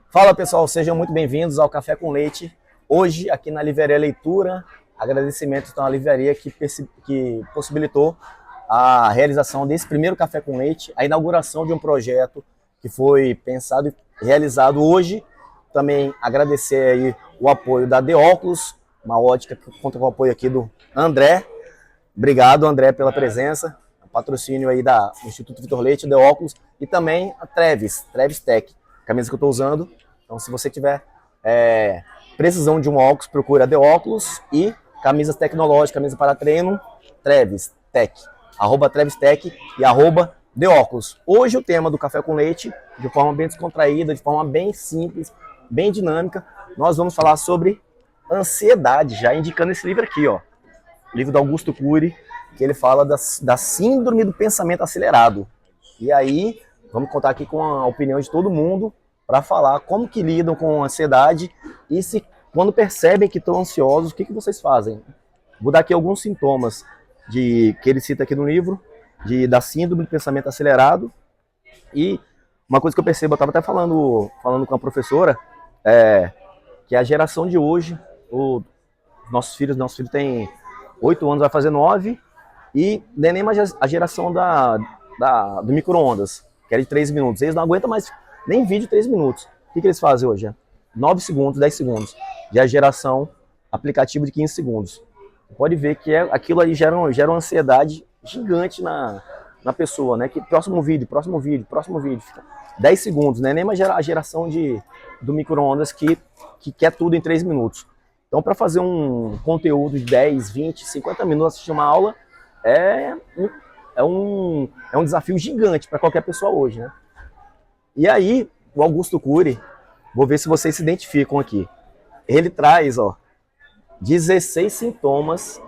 Fala pessoal, sejam muito bem-vindos ao Café com Leite. Hoje, aqui na Livraria Leitura, agradecimentos à livraria que possibilitou a realização desse primeiro Café com Leite, a inauguração de um projeto que foi pensado e realizado hoje. Também agradecer aí o apoio da De Óculos, uma ótica que conta com o apoio aqui do André. Obrigado, André, pela presença. O patrocínio aí do Instituto Vitor Leite, De Óculos, e também a Treves Tech, camisa que eu estou usando. Então, se você tiver precisão de um óculos, procura a De Óculos e camisas tecnológicas, camisa para treino, Treves Tech, @Treves Tech e @De Óculos. Hoje o tema do Café com Leite, de forma bem descontraída, de forma bem simples, bem dinâmica, nós vamos falar sobre ansiedade, já indicando esse livro aqui, ó. Livro do Augusto Cury, que ele fala da síndrome do pensamento acelerado. E aí, vamos contar aqui com a opinião de todo mundo para falar como que lidam com a ansiedade e se quando percebem que estão ansiosos, o que vocês fazem? Vou dar aqui alguns sintomas que ele cita aqui no livro, da síndrome do pensamento acelerado. E uma coisa que eu percebo, eu estava até falando com a professora, que a geração de hoje, nosso filho tem 8 anos, vai fazer 9, e nem mais a geração do micro-ondas, que é de 3 minutos. Eles não aguentam mais nem vídeo de 3 minutos. O que eles fazem hoje? 9 segundos, 10 segundos. Já a geração aplicativo de 15 segundos. Pode ver que aquilo aí gera uma ansiedade gigante na pessoa, né? Que próximo vídeo. 10 segundos, né? Nem mais a geração do micro-ondas que quer tudo em 3 minutos. Então, para fazer um conteúdo de 10, 20, 50 minutos, assistir uma aula, é um desafio gigante para qualquer pessoa hoje, né? E aí, o Augusto Cury, vou ver se vocês se identificam aqui. Ele traz, 16 sintomas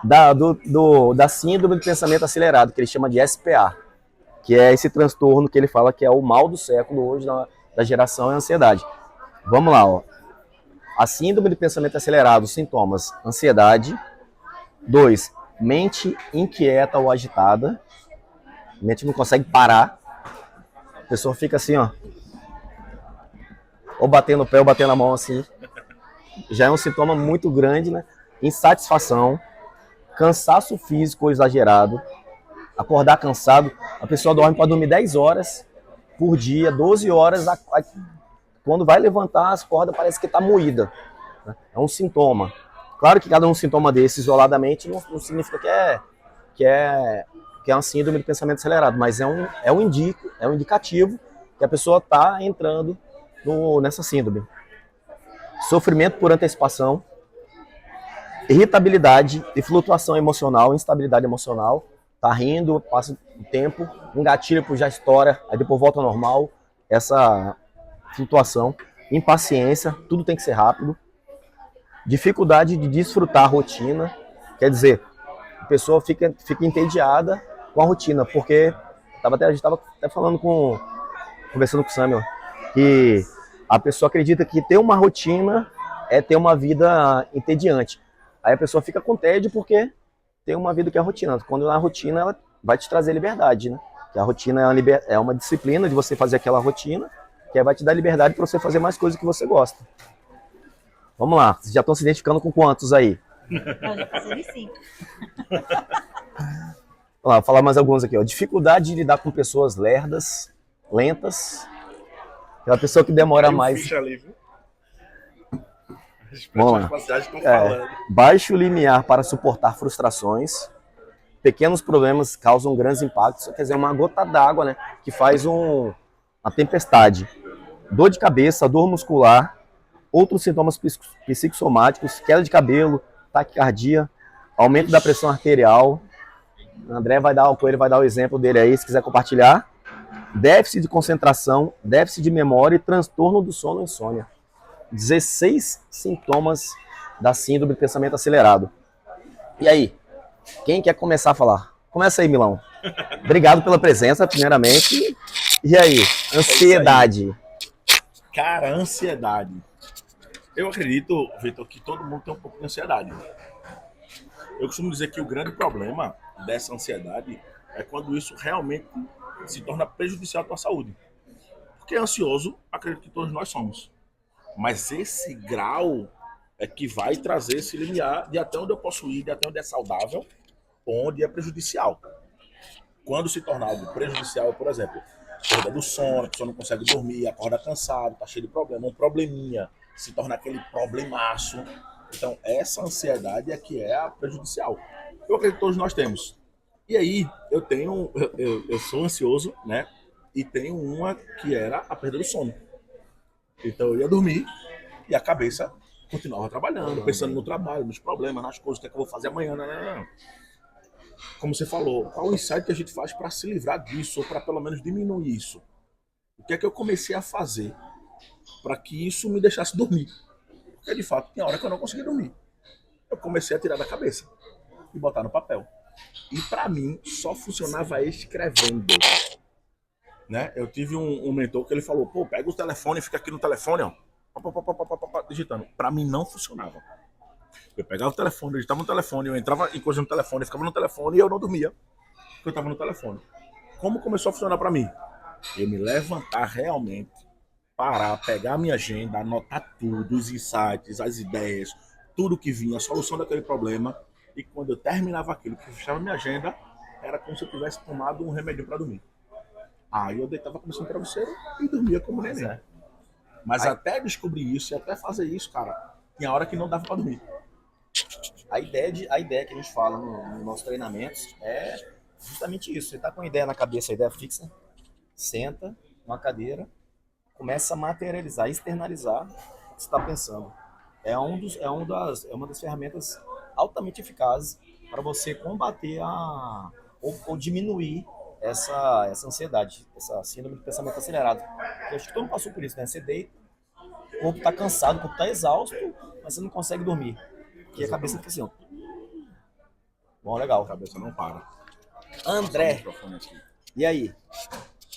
da síndrome do pensamento acelerado, que ele chama de SPA, que é esse transtorno que ele fala que é o mal do século hoje da geração, é a ansiedade. Vamos lá, A síndrome do pensamento acelerado, sintomas: ansiedade. 2, mente inquieta ou agitada. A mente não consegue parar. A pessoa fica assim, ou batendo o pé ou batendo a mão assim. Já é um sintoma muito grande, né? Insatisfação, cansaço físico exagerado, acordar cansado. A pessoa pode dormir 10 horas por dia, 12 horas. Quando vai levantar, as cordas parece que está moída. É um sintoma. Claro que cada um sintoma desse isoladamente não significa que é uma síndrome do pensamento acelerado, mas é um indicativo que a pessoa está entrando nessa síndrome. Sofrimento por antecipação, irritabilidade e flutuação emocional, instabilidade emocional. Tá rindo, passa o tempo, um gatilho já estoura, aí depois volta ao normal. Essa flutuação, impaciência, tudo tem que ser rápido. Dificuldade de desfrutar a rotina, quer dizer, a pessoa fica entediada com a rotina, porque a gente estava até conversando com o Samuel, que a pessoa acredita que ter uma rotina é ter uma vida entediante. Aí a pessoa fica com tédio porque tem uma vida que é a rotina. Quando a rotina ela vai te trazer liberdade, né? Que a rotina é uma disciplina de você fazer aquela rotina, que aí vai te dar liberdade para você fazer mais coisas que você gosta. Vamos lá, vocês já estão se identificando com quantos aí? Eu já passei de 5. Vou falar mais alguns aqui. Dificuldade de lidar com pessoas lerdas, lentas. Aquela pessoa que demora mais. Ficha ali, viu? Vamos lá. Baixo limiar para suportar frustrações. Pequenos problemas causam grandes impactos. Quer dizer, uma gota d'água, né, que faz uma tempestade. Dor de cabeça, dor muscular. Outros sintomas psicossomáticos, queda de cabelo, taquicardia, aumento da pressão arterial. O André vai dar o exemplo dele aí, se quiser compartilhar. Déficit de concentração, déficit de memória e transtorno do sono e insônia. 16 sintomas da síndrome do pensamento acelerado. E aí, quem quer começar a falar? Começa aí, Milão. Obrigado pela presença, primeiramente. E aí, ansiedade. Cara, ansiedade. Eu acredito, Vitor, que todo mundo tem um pouco de ansiedade. Eu costumo dizer que o grande problema dessa ansiedade é quando isso realmente se torna prejudicial à tua saúde. Porque ansioso, acredito que todos nós somos. Mas esse grau é que vai trazer esse limiar de até onde eu posso ir, de até onde é saudável, onde é prejudicial. Quando se torna algo prejudicial, por exemplo, perda do sono, a pessoa não consegue dormir, acorda cansado, tá cheio de problema, um probleminha, se torna aquele problemaço. Então, essa ansiedade é que é a prejudicial. Eu acredito que todos nós temos. E aí, eu sou ansioso, né? E tenho uma que era a perda do sono. Então, eu ia dormir e a cabeça continuava trabalhando, pensando no trabalho, nos problemas, nas coisas, o que é que eu vou fazer amanhã, não. Como você falou, qual o insight que a gente faz para se livrar disso, ou para pelo menos diminuir isso? O que é que eu comecei a fazer para que isso me deixasse dormir? Porque de fato, tinha hora que eu não conseguia dormir. Eu comecei a tirar da cabeça e botar no papel. E para mim, só funcionava escrevendo. Né? Eu tive um mentor que ele falou, pô, pega o telefone e fica aqui no telefone, ó, digitando. Para mim não funcionava. Eu pegava o telefone, eu digitava no telefone, eu entrava em coisa no telefone, eu ficava no telefone e eu não dormia, porque eu estava no telefone. Como começou a funcionar para mim? Eu me levantar realmente, parar, pegar a minha agenda, anotar tudo, os insights, as ideias, tudo que vinha, a solução daquele problema. E quando eu terminava aquilo, que fechava minha agenda, era como se eu tivesse tomado um remédio para dormir. Aí eu deitava a cabeça no travesseiro e dormia como neném. Mas até descobrir isso e até fazer isso, cara, tinha hora que não dava para dormir. A ideia que a gente fala nos nossos treinamentos é justamente isso. Você está com a ideia na cabeça, a ideia fixa, senta numa cadeira, começa a materializar, externalizar o que você está pensando. É uma das ferramentas altamente eficazes para você combater ou diminuir essa ansiedade, essa síndrome de pensamento acelerado. Eu acho que todo mundo passou por isso, né? Você deita, o corpo está cansado, o corpo está exausto, mas você não consegue dormir. Porque a cabeça fica assim, ó. Bom, legal. A cabeça não para. André, e aí?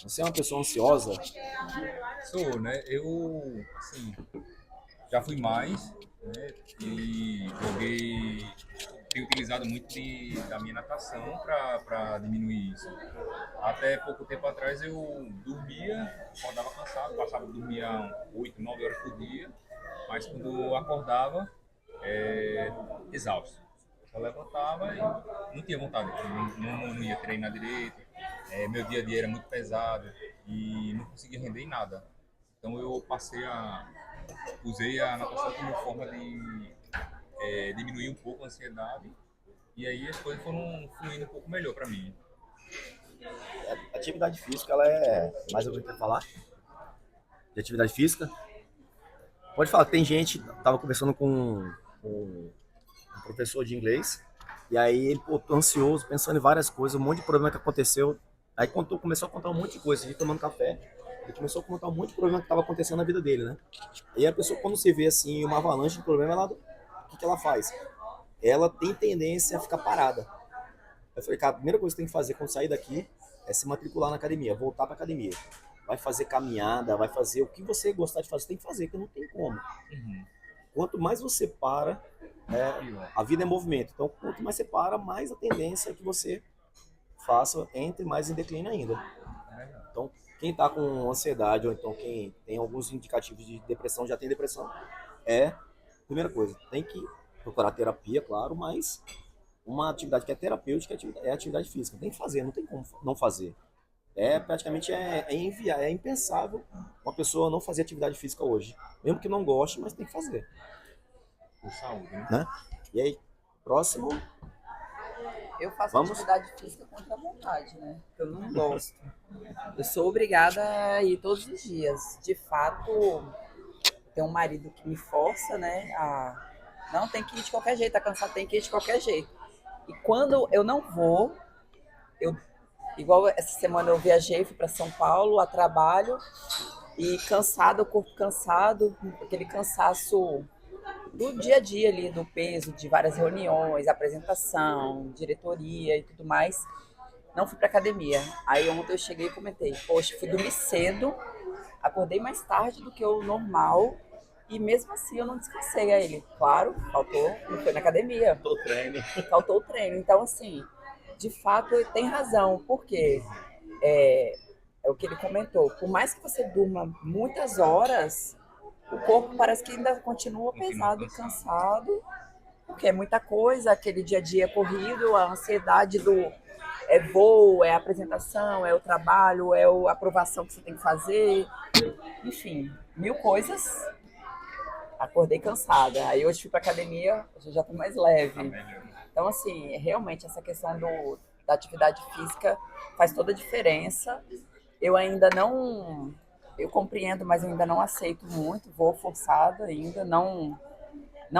Você é uma pessoa ansiosa? Sou, né? Eu, assim, já fui mais, né? E tenho utilizado muito da minha natação para diminuir isso. Até pouco tempo atrás eu dormia, acordava cansado, passava a dormir 8, 9 horas por dia, mas quando eu acordava, exausto. Só levantava e não tinha vontade, não ia treinar direito, meu dia a dia era muito pesado e não conseguia render em nada. Então eu usei a natação como forma de diminuir um pouco a ansiedade e aí as coisas foram fluindo um pouco melhor para mim. A atividade física, ela é... Mais alguém quer falar? De atividade física? Pode falar, tem gente... Tava conversando com um professor de inglês, e aí ele tô ansioso, pensando em várias coisas, um monte de problema que aconteceu. Aí começou a contar um monte de coisa, a gente tomando café, ele começou a contar um monte de problema que estava acontecendo na vida dele, né? E a pessoa, quando se vê assim, uma avalanche de problema, o que ela faz? Ela tem tendência a ficar parada. Eu falei, cara, a primeira coisa que você tem que fazer quando sair daqui é se matricular na academia, voltar para academia. Vai fazer caminhada, vai fazer o que você gostar de fazer, tem que fazer, que não tem como. Uhum. Quanto mais você para, a vida é movimento. Então, quanto mais você para, mais a tendência é que você entre mais em declínio ainda. Então, quem está com ansiedade, ou então quem tem alguns indicativos de depressão, já tem depressão, primeira coisa, tem que procurar terapia, claro, mas uma atividade que é terapêutica é atividade física. Tem que fazer, não tem como não fazer. Praticamente é impensável uma pessoa não fazer atividade física hoje. Mesmo que não goste, mas tem que fazer. Por saúde, né? E aí, próximo. Eu faço atividade física contra a vontade, né? Eu não gosto. Eu sou obrigada a ir todos os dias. De fato, tem um marido que me força, né? Não, tem que ir de qualquer jeito, tá cansado, tem que ir de qualquer jeito. E quando eu não vou, igual essa semana eu viajei, fui para São Paulo a trabalho e cansado, o corpo cansado, aquele cansaço do dia a dia ali, do peso, de várias reuniões, apresentação, diretoria e tudo mais. Não fui pra academia. Aí ontem eu cheguei e comentei, poxa, fui dormir cedo, acordei mais tarde do que o normal e mesmo assim eu não descansei. Aí ele, claro, não foi na academia. Faltou o treino. Então, assim, de fato, tem razão. Por quê? é o que ele comentou. Por mais que você durma muitas horas, o corpo parece que ainda continua pesado e cansado, porque é muita coisa, aquele dia a dia corrido, a ansiedade do voo, é a apresentação, é o trabalho, é a aprovação que você tem que fazer, enfim, 1000 coisas. Acordei cansada. Aí hoje fui pra academia, hoje já tô mais leve. Então, assim, realmente essa questão da atividade física faz toda a diferença. Eu ainda não... Eu compreendo, mas ainda não aceito muito, vou forçada ainda, não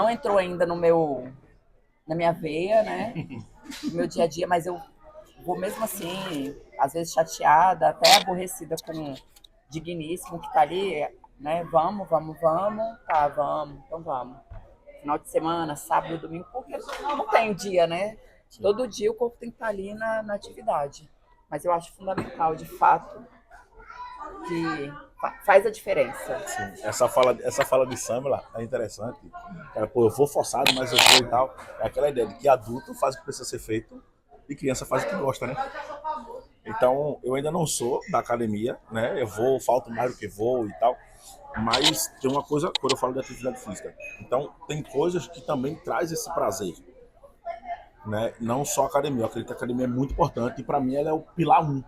entrou ainda na minha veia, né? No meu dia a dia, mas eu vou mesmo assim, às vezes chateada, até aborrecida com o digníssimo que tá ali, né? Vamos, tá, vamos, então vamos. Final de semana, sábado, domingo, porque não tem dia, né? Todo dia o corpo tem que estar ali na atividade. Mas eu acho fundamental, de fato, que faz a diferença. Sim. Essa fala de Samela é interessante. Cara, pô, eu vou forçado, mas eu vou e tal. É aquela ideia de que adulto faz o que precisa ser feito e criança faz o que gosta, né? Então, eu ainda não sou da academia, né? Eu falto mais do que vou e tal. Mas tem uma coisa, quando eu falo de atividade física. Então, tem coisas que também traz esse prazer, né? Não só a academia. Eu acredito que a academia é muito importante e para mim ela é o pilar 1.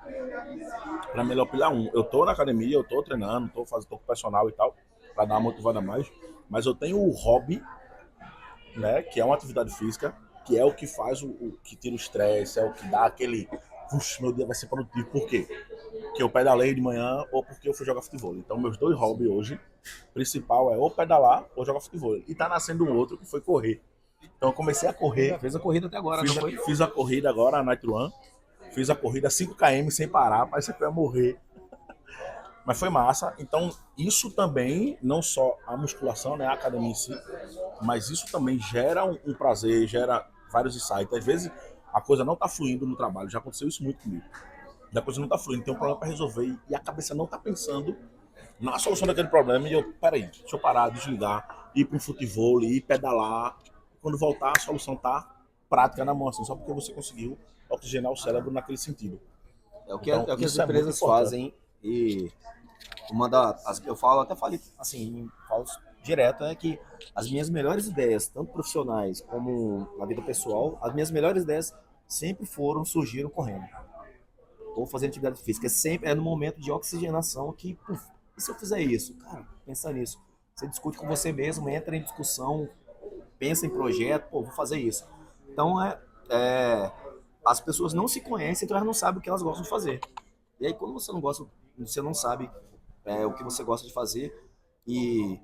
Para mim ela é o pilar 1. Eu tô na academia, eu tô treinando, tô com personal e tal, para dar uma motivada a mais, mas eu tenho o hobby, né, que é uma atividade física, que é o que faz o que tira o estresse, é o que dá aquele, puxa, meu dia vai ser produtivo. Por quê? Porque eu pedalei de manhã ou porque eu fui jogar futebol. Então meus 2 hobbies hoje, principal é ou pedalar ou jogar futebol. E tá nascendo um outro que foi correr. Então eu comecei a correr. Fez a corrida até agora, não foi? Fiz a corrida agora, a Night Run. Fiz a corrida 5 km sem parar, parece que eu ia morrer. Mas foi massa. Então, isso também, não só a musculação, né, a academia em si, mas isso também gera um prazer, gera vários insights. Às vezes, a coisa não tá fluindo no trabalho. Já aconteceu isso muito comigo. A coisa não tá fluindo, tem um problema para resolver e a cabeça não tá pensando na solução daquele problema. E eu, peraí, deixa eu parar, desligar, ir para um futebol, ir pedalar. Quando voltar, a solução tá prática na mão, assim, só porque você conseguiu oxigenar o cérebro naquele sentido. É o que, Então, é o que as isso é muito empresas importante. fazem. E eu até falei assim, falo direto, é que as minhas melhores ideias, tanto profissionais como na vida pessoal, as minhas melhores ideias sempre surgiram correndo. Ou fazendo atividade física. Sempre é no momento de oxigenação que, puf, e se eu fizer isso? Cara, pensa nisso. Você discute com você mesmo, entra em discussão, pensa em projeto, pô, vou fazer isso. Então, as pessoas não se conhecem, então elas não sabem o que elas gostam de fazer. E aí, quando você não gosta, você não sabe o que você gosta de fazer, e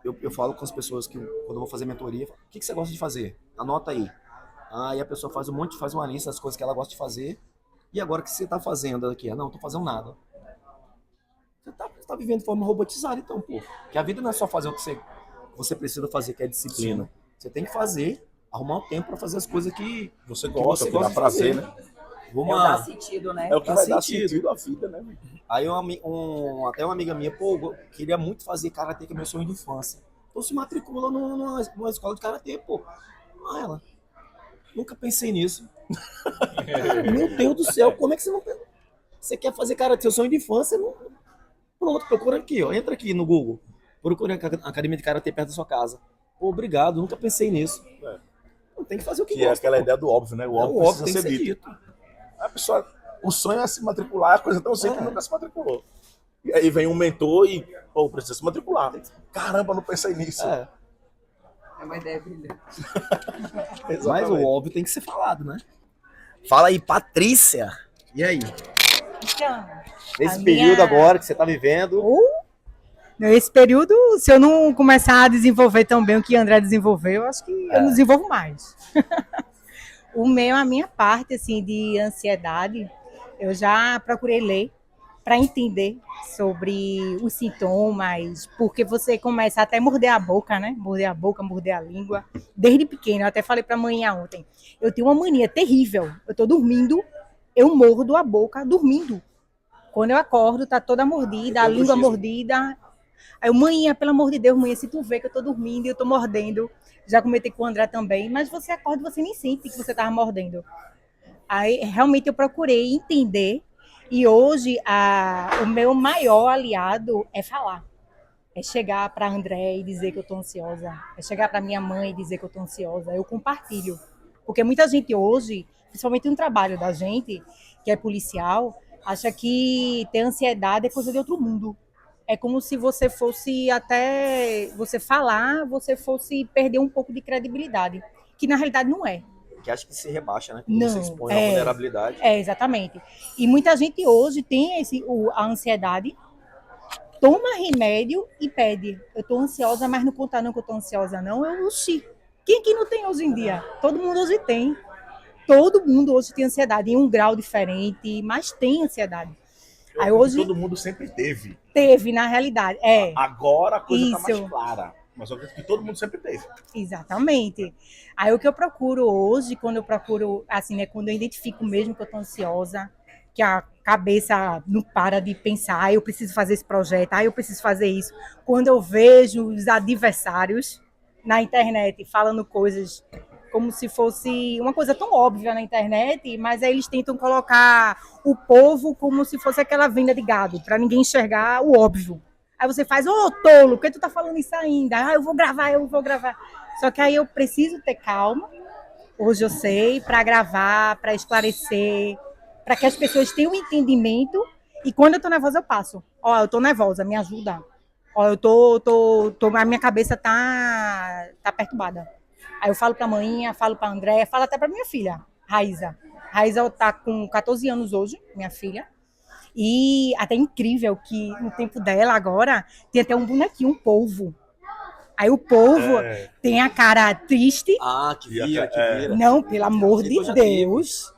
eu falo com as pessoas que, quando eu vou fazer mentoria, eu falo, o que você gosta de fazer? Anota aí. Aí a pessoa faz uma lista das coisas que ela gosta de fazer, e agora o que você está fazendo aqui? Não estou fazendo nada. Você tá vivendo de forma robotizada, então, pô. Que a vida não é só fazer o que você precisa fazer, que é disciplina. Sim. Você tem que fazer, arrumar o tempo para fazer as coisas que você gosta, que dá de prazer, fazer, né? Dá sentido, né? É o que dá vai dar sentido. sentido à vida, né? Aí até uma amiga minha, pô, eu queria muito fazer karatê, que é meu sonho de infância. Então se matricula numa escola de karatê, pô. Ela, nunca pensei nisso. Meu Deus do céu, como é que você não... Você quer fazer karatê, seu sonho de infância? Não... Pronto, procura aqui, ó. Entra aqui no Google. Procura a academia de karatê perto da sua casa. Pô, obrigado, nunca pensei nisso. Tem que fazer o que gosta. É aquela pô. ideia do óbvio, né? O óbvio precisa ser dito. A pessoa, o sonho é se matricular, a coisa tão simples que nunca se matriculou. E aí vem um mentor e, pô, precisa se matricular. Caramba, não pensei nisso. É uma ideia brilhante. Mas o óbvio tem que ser falado, né? Fala aí, Patrícia. E aí? Então, Nesse período agora que você está vivendo... Nesse período, se eu não começar a desenvolver tão bem o que o André desenvolveu, eu acho que eu não desenvolvo mais. A minha parte assim, de ansiedade, eu já procurei ler para entender sobre os sintomas, porque você começa até a morder a boca, né? Morder a boca, morder a língua. Desde pequeno, eu até falei para a mãe ontem, eu tenho uma mania terrível. Eu estou dormindo, eu mordo a boca dormindo. Quando eu acordo, tá toda mordida, a língua mordida. Aí eu, mãe, pelo amor de Deus, mãe, se tu vê que eu tô dormindo e eu tô mordendo, já comentei com o André também, mas você acorda e você nem sente que você tava mordendo. Aí realmente eu procurei entender E hoje, o meu maior aliado é falar. É chegar para André e dizer que eu estou ansiosa. É chegar para minha mãe e dizer que eu estou ansiosa. Eu compartilho. Porque muita gente hoje, principalmente no trabalho da gente, que é policial, acha que ter ansiedade é coisa de outro mundo. É como se você fosse até você falar, você fosse perder um pouco de credibilidade. Que na realidade não é. Que acho que se rebaixa, né? Quando Não, você expõe a vulnerabilidade. exatamente. E muita gente hoje tem a ansiedade, toma remédio e pede. Eu estou ansiosa, mas não conta não que eu estou ansiosa, não. Oxi, quem que não tem hoje em dia? Todo mundo hoje tem. Todo mundo hoje tem ansiedade, em um grau diferente, mas tem ansiedade. Eu Aí acho que hoje todo mundo sempre teve. teve, na realidade. Agora a coisa está mais Isso. clara. Mas eu acredito que todo mundo sempre teve. Exatamente. Aí o que eu procuro hoje, quando eu procuro, assim, né, quando eu identifico mesmo que eu estou ansiosa, que a cabeça não para de pensar, eu preciso fazer esse projeto, eu preciso fazer isso. Quando eu vejo os adversários na internet falando coisas como se fosse uma coisa tão óbvia na internet, mas aí eles tentam colocar o povo como se fosse aquela venda de gado, para ninguém enxergar o óbvio. Aí você faz, tolo, por que tu tá falando isso ainda? Eu vou gravar. Só que aí eu preciso ter calma, hoje eu sei, para gravar, para esclarecer, para que as pessoas tenham um entendimento. E quando eu tô nervosa, eu passo. Eu tô nervosa, me ajuda. Eu a minha cabeça tá perturbada. Aí eu falo pra mãinha, falo pra André, falo até pra minha filha, Raíza. Raíza tá com 14 anos hoje, minha filha. E até incrível que no tempo dela agora tem até um bonequinho, um polvo. Aí o polvo tem a cara triste. Que vira. Não, pelo amor de Deus.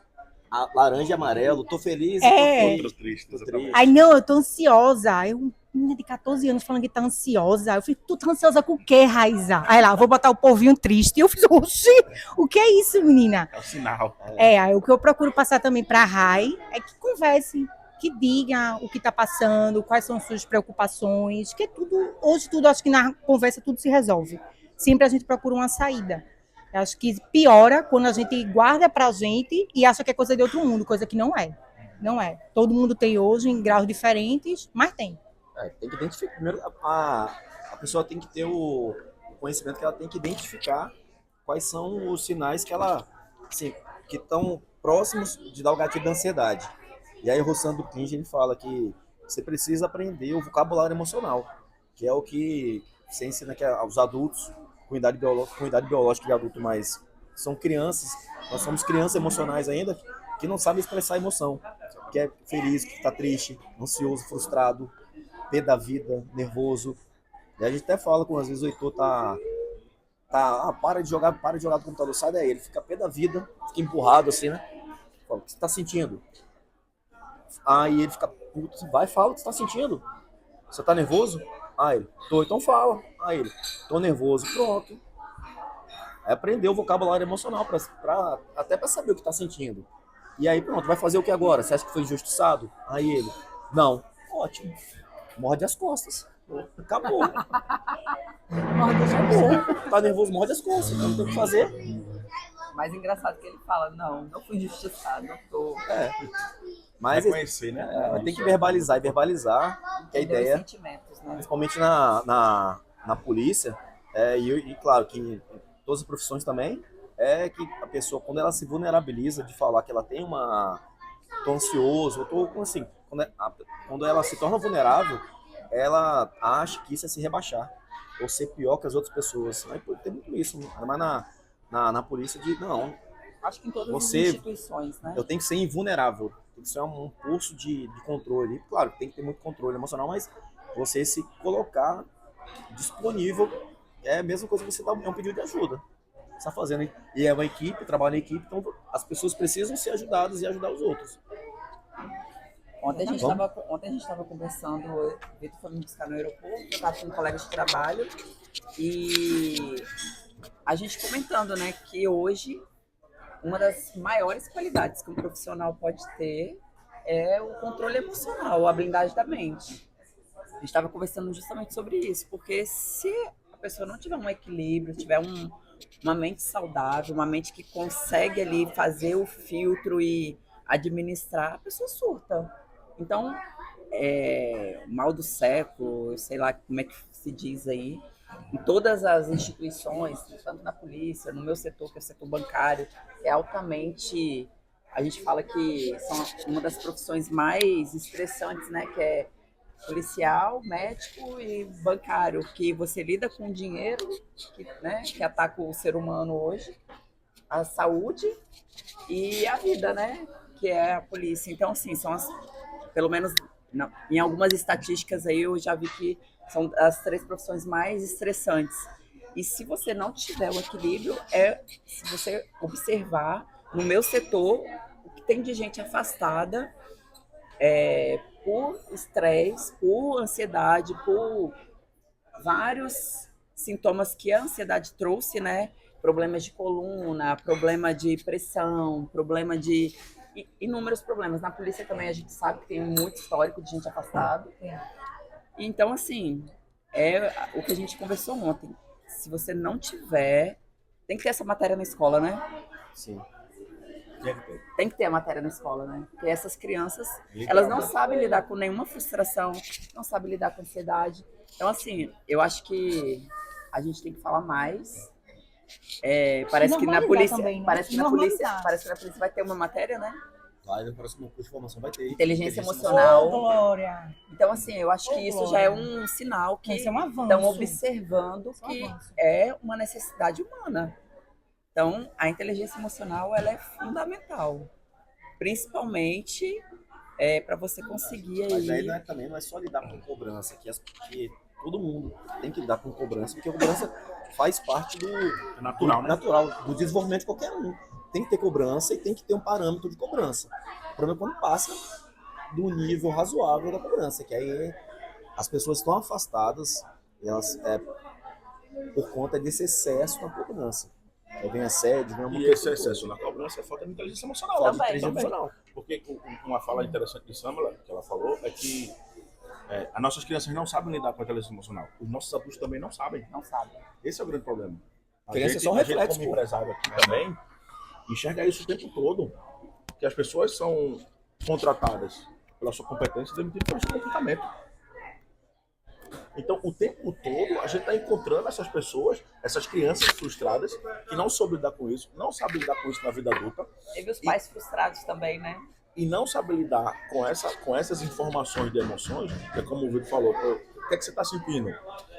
A laranja e amarelo, tô feliz e tô triste. Aí não, eu tô ansiosa. Menina de 14 anos falando que tá ansiosa. Eu falei, tu tá ansiosa com o quê, Raiza? Aí lá, vou botar o polvinho triste. Eu fiz, oxi, o que é isso, menina? É um sinal. Aí o que eu procuro passar também pra Rai é que converse, que diga o que tá passando, quais são suas preocupações, que hoje tudo, acho que na conversa tudo se resolve. Sempre a gente procura uma saída. Eu acho que piora quando a gente guarda pra gente e acha que é coisa de outro mundo, coisa que não é. Não é. Todo mundo tem hoje em graus diferentes, mas tem. Tem que identificar. Primeiro, a pessoa tem que ter o conhecimento que ela tem que identificar quais são os sinais que ela, assim, que estão próximos de dar o gatilho da ansiedade. E aí, o Rossandro Klinge, ele fala que você precisa aprender o vocabulário emocional, que é o que você ensina aqui aos adultos, com idade biológica de adulto, mas são crianças, nós somos crianças emocionais ainda, que não sabem expressar emoção, que é feliz, que está triste, ansioso, frustrado, pé da vida, nervoso. E a gente até fala quando às vezes o Heitor para de jogar do computador, sai daí, ele fica pé da vida, fica empurrado assim, né? Fala, o que você tá sentindo? Aí ele fica, putz, vai, fala o que você tá sentindo. Você tá nervoso? Aí ele, tô, então fala. Aí ele, tô nervoso, pronto. Aí aprendeu o vocabulário emocional até pra saber o que tá sentindo. E aí pronto, vai fazer o que agora? Você acha que foi injustiçado? Aí ele, não, ótimo. Morde as costas. Acabou. Tá nervoso, morde as costas. Não tem o que fazer. Mais engraçado que ele fala, não fui injustiçado, não tô. Mas reconhecer, né? Tem que verbalizar que a ideia, sentimentos, né? principalmente na polícia, e claro que em todas as profissões também, é que a pessoa, quando ela se vulnerabiliza de falar que ela tem tô ansioso, eu tô assim, quando ela se torna vulnerável, ela acha que isso é se rebaixar, ou ser pior que as outras pessoas. Aí tem muito isso, mas na polícia não. Acho que em todas as instituições, né? Eu tenho que ser invulnerável. Isso é um curso de controle. Claro, tem que ter muito controle emocional, mas você se colocar disponível é a mesma coisa que você dá um pedido de ajuda. Você está fazendo. E é uma equipe, trabalha em equipe, então as pessoas precisam ser ajudadas e ajudar os outros. Ontem a gente estava conversando, o Vitor foi me buscar no aeroporto, eu estava com um colega de trabalho e a gente comentando, né, que hoje uma das maiores qualidades que um profissional pode ter é o controle emocional, a blindagem da mente. A gente estava conversando justamente sobre isso, porque se a pessoa não tiver um equilíbrio, tiver uma mente saudável, uma mente que consegue ali fazer o filtro e administrar, a pessoa surta. Então, o mal do século, eu sei lá como é que se diz aí, em todas as instituições, tanto na polícia, no meu setor, que é o setor bancário, é altamente. A gente fala que são uma das profissões mais estressantes, né? Que é policial, médico e bancário, que você lida com dinheiro, né, que ataca o ser humano hoje, a saúde e a vida, né? Que é a polícia. Então, assim, pelo menos em algumas estatísticas aí eu já vi que são as 3 profissões mais estressantes. E se você não tiver o equilíbrio, se você observar no meu setor, o que tem de gente afastada por estresse, por ansiedade, por vários sintomas que a ansiedade trouxe, né? Problemas de coluna, problema de pressão, problema de inúmeros problemas. Na polícia também a gente sabe que tem muito histórico de gente afastada. Então, assim, é o que a gente conversou ontem. Se você não tiver, tem que ter essa matéria na escola, né? Sim. Tem que ter a matéria na escola, né? Porque essas crianças, elas não sabem lidar com nenhuma frustração, não sabem lidar com ansiedade. Então, assim, eu acho que a gente tem que falar mais. Parece que na polícia, também, né? parece que na polícia vai ter uma matéria, né? Vai, no próximo curso de formação vai ter. Inteligência emocional. Glória. Então, assim, eu acho que isso já é um sinal que Esse é um avanço. estão observando que é uma necessidade humana. Então, a inteligência emocional ela é fundamental, principalmente para você conseguir Mas aí aí. também não é só lidar com cobrança, que todo mundo tem que lidar com cobrança, porque a cobrança faz parte do natural, né? natural, do desenvolvimento de qualquer um. Tem que ter cobrança e tem que ter um parâmetro de cobrança. O problema é quando passa do nível razoável da cobrança, que aí as pessoas estão afastadas elas, por conta desse excesso na cobrança. Aí vem assédio, vem uma E esse excesso na cobrança é falta de inteligência emocional. Também. De inteligência emocional. Porque uma fala interessante de Samela, que ela falou, é que as nossas crianças não sabem lidar com a inteligência emocional. Os nossos adultos também não sabem. Não sabe. Esse é o grande problema. Criança é só um a gente reflexo, como pô. empresário aqui também, enxerga isso o tempo todo. Que as pessoas são contratadas pela sua competência e demitidas pelo seu comportamento. Então, o tempo todo, a gente está encontrando essas pessoas, essas crianças frustradas, que não soubem lidar com isso, não sabem lidar com isso na vida adulta, Teve os pais frustrados também, né? e não sabem lidar com essas informações de emoções, que é como o Vitor falou, o que é que você está sentindo?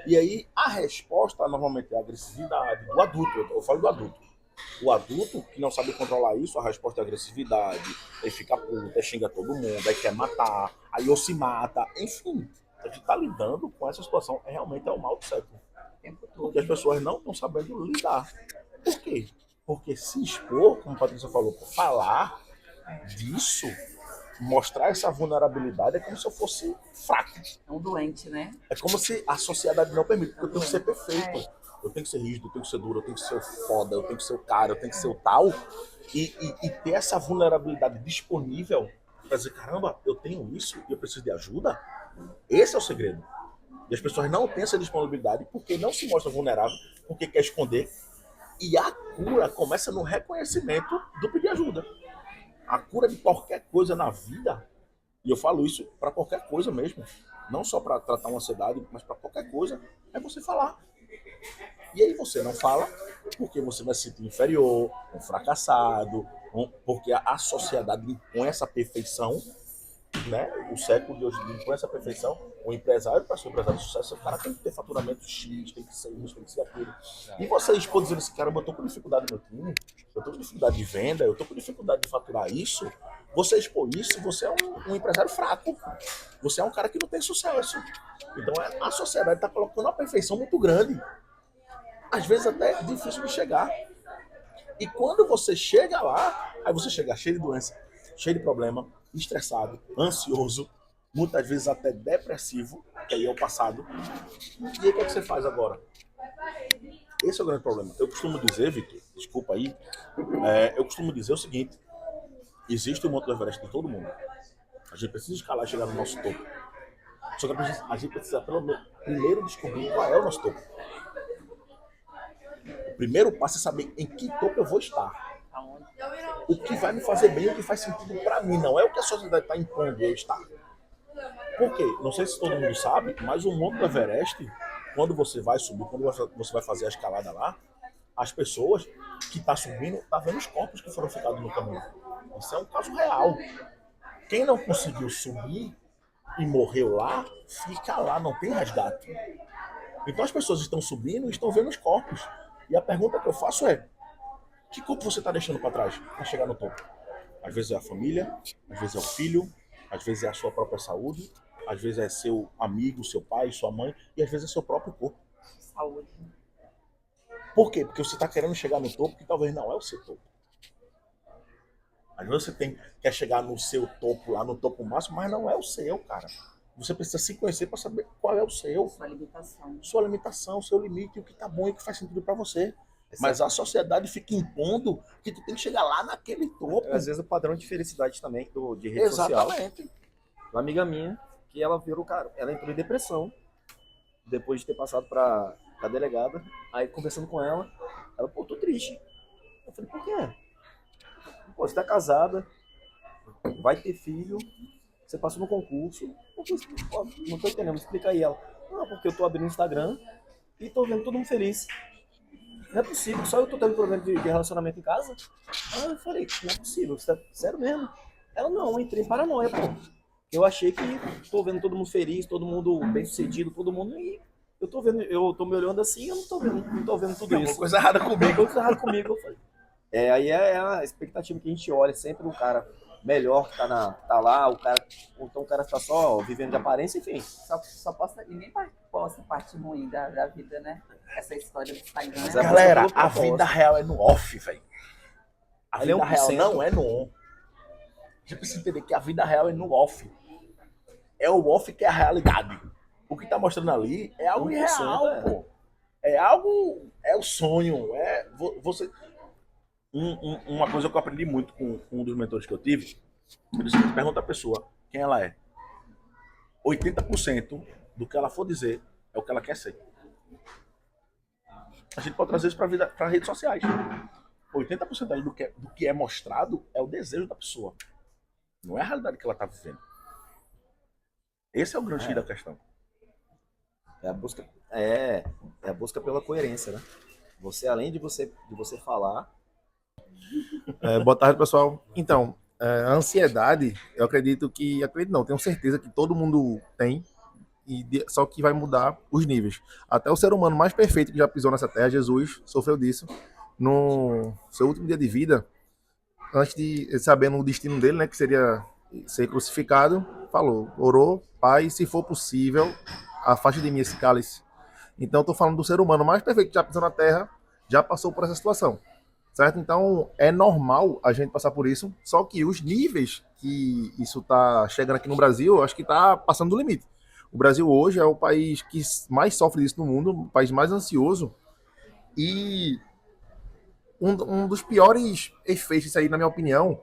E aí, a resposta, normalmente, é a agressividade do adulto, eu falo do adulto. O adulto que não sabe controlar isso, a resposta é a agressividade, ele fica puto, aí xinga todo mundo, aí quer matar, aí ou se mata, enfim. A gente está lidando com essa situação, realmente é o mal do século. O tempo todo. Porque as pessoas não estão sabendo lidar. Por quê? Porque se expor, como a Patrícia falou, falar disso, mostrar essa vulnerabilidade é como se eu fosse fraco. É um doente, né? É como se a sociedade não permite, porque eu tenho que ser perfeito. Eu tenho que ser rígido, eu tenho que ser duro, eu tenho que ser o foda, eu tenho que ser o cara, eu tenho que ser o tal. E ter essa vulnerabilidade disponível para dizer, caramba, eu tenho isso e eu preciso de ajuda. Esse é o segredo. E as pessoas não têm essa disponibilidade porque não se mostram vulneráveis, porque quer esconder. E a cura começa no reconhecimento do pedir ajuda. A cura de qualquer coisa na vida, e eu falo isso para qualquer coisa mesmo, não só para tratar uma ansiedade, mas para qualquer coisa, é você falar. E aí você não fala porque você vai se sentir inferior, um fracassado, porque a sociedade impõe essa perfeição, né? O século de hoje impõe essa perfeição. O empresário, para ser empresário de sucesso, o cara tem que ter faturamento X, tem que ser isso, tem que ser aquilo. E você expor dizendo assim, caramba, eu tô com dificuldade no meu time, eu tô com dificuldade de venda, eu tô com dificuldade de faturar isso. Você expor isso, você é um empresário fraco. Você é um cara que não tem sucesso. Então a sociedade está colocando uma perfeição muito grande. Às vezes até difícil de chegar. E quando você chega lá, aí você chega cheio de doença, cheio de problema, estressado, ansioso, muitas vezes até depressivo, que aí é o passado. E aí o que é que você faz agora? Esse é o grande problema. Eu costumo dizer, Vitor, desculpa aí, eu costumo dizer o seguinte, existe o Monte do Everest de todo mundo. A gente precisa escalar e chegar no nosso topo. Só que a gente precisa primeiro descobrir qual é o nosso topo. O primeiro passo é saber em que topo eu vou estar. O que vai me fazer bem, o que faz sentido para mim, não é o que a sociedade está impondo eu estar. Por quê? Não sei se todo mundo sabe, mas o Monte do Everest, quando você vai subir, quando você vai fazer a escalada lá, as pessoas que estão subindo, tá vendo os corpos que foram ficados no caminho. Isso é um caso real. Quem não conseguiu subir e morreu lá, fica lá, não tem resgate. Então as pessoas estão subindo e estão vendo os corpos. E a pergunta que eu faço é: que corpo você está deixando para trás para chegar no topo? Às vezes é a família, às vezes é o filho, às vezes é a sua própria saúde, às vezes é seu amigo, seu pai, sua mãe, e às vezes é seu próprio corpo. Saúde. Por quê? Porque você está querendo chegar no topo que talvez não é o seu topo. Às vezes você quer chegar no seu topo, lá no topo máximo, mas não é o seu, cara. Você precisa se conhecer para saber qual é o seu. Sua limitação, seu limite, o que tá bom e o que faz sentido para você. Mas a sociedade fica impondo que tu tem que chegar lá naquele topo. Às vezes o padrão de felicidade também de rede social. Exatamente. Uma amiga minha, que ela virou, cara, ela entrou em depressão depois de ter passado pra delegada. Aí conversando com ela, pô, tô triste. Eu falei, por quê? Pô, você tá casada, vai ter filho, você passou no concurso. Pô, não tô entendendo, explica aí ela. Não, porque eu tô abrindo o Instagram e tô vendo todo mundo feliz. Não é possível, só eu tô tendo problema de relacionamento em casa. Aí eu falei, não é possível, você tá sério mesmo? Ela, não, eu entrei em paranoia, pô. Eu achei que tô vendo todo mundo feliz, todo mundo bem sucedido, todo mundo, e eu tô me olhando assim, eu não tô vendo tudo isso. Uma coisa errada comigo. Coisa errada comigo, eu falei. Aí é a expectativa que a gente olha, sempre o cara melhor que tá lá, então o cara tá só vivendo de aparência, enfim. Só posta, ninguém posta parte ruim da vida, né? Essa história do Instagram. Mas Galera, a vida real é no off, velho. A Ele é vida real 1%. não é no on. A gente precisa entender que a vida real é no off. É o off que é a realidade. O que tá mostrando ali é algo 1%, irreal, pô. É algo, é o sonho, você... Uma coisa que eu aprendi muito com um dos mentores que eu tive, eu disse, pergunta a pessoa quem ela é. 80% do que ela for dizer é o que ela quer ser. A gente pode trazer isso para redes sociais. 80% ali do que é mostrado é o desejo da pessoa. Não é a realidade que ela está vivendo. Esse é o grande X da questão. É a busca pela coerência, né? Você, além de você falar... Boa tarde, pessoal. Então, a ansiedade, eu acredito não, tenho certeza que todo mundo tem, só que vai mudar os níveis. Até o ser humano mais perfeito que já pisou nessa terra, Jesus, sofreu disso no seu último dia de vida, antes de sabendo o destino dele, né, que seria ser crucificado, orou, Pai, se for possível, afaste de mim esse cálice. Então, eu estou falando do ser humano mais perfeito que já pisou na terra, já passou por essa situação. Certo? Então, é normal a gente passar por isso, só que os níveis que isso está chegando aqui no Brasil, eu acho que está passando do limite. O Brasil hoje é o país que mais sofre disso no mundo, o país mais ansioso, e um dos piores efeitos disso aí, na minha opinião,